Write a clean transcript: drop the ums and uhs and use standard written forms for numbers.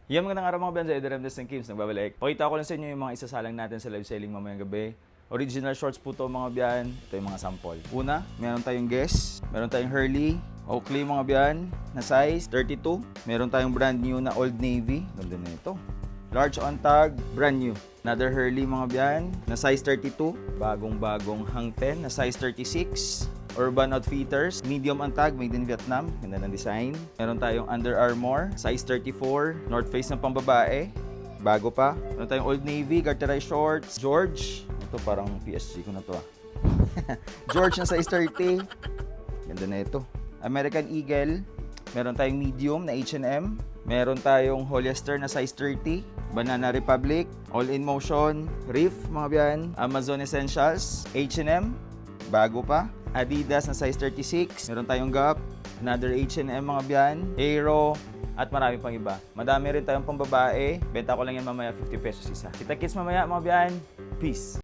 Yung magandang araw mga bansa, Ederem Des ng Kims, nagbabalik. Pakita ko lang sa inyo yung mga isasalang natin sa live selling mamayang gabi. Original shorts po to mga biyan. Ito yung mga sample. Una, meron tayong Guess, meron tayong Hurley, Oakley mga biyan, na size 32. Meron tayong brand new na Old Navy. Ganda na ito. Large on tag, brand new. Another Hurley mga biyan, na size 32. Bagong-bagong hangten, na size 36. Urban Outfitters, medium ang tag, made in Vietnam. Ganda ng design. Meron tayong Under Armour, size 34. North Face ng pambabae. Bago pa. Meron tayong Old Navy, Garteray Shorts. George. Ito parang PSG ko na to ah. George na size 30. Ganda na ito. American Eagle. Meron tayong medium na H&M. Meron tayong Hollister na size 30. Banana Republic. All in Motion. Reef, mga biyan. Amazon Essentials. H&M. Bago pa. Adidas na size 36. Meron tayong Gap. Another H&M mga biyan. Aero. At marami pang iba. Madami rin tayong pambabae. Benta ko lang yan mamaya 50 pesos isa. Kita kits mamaya mga biyan. Peace.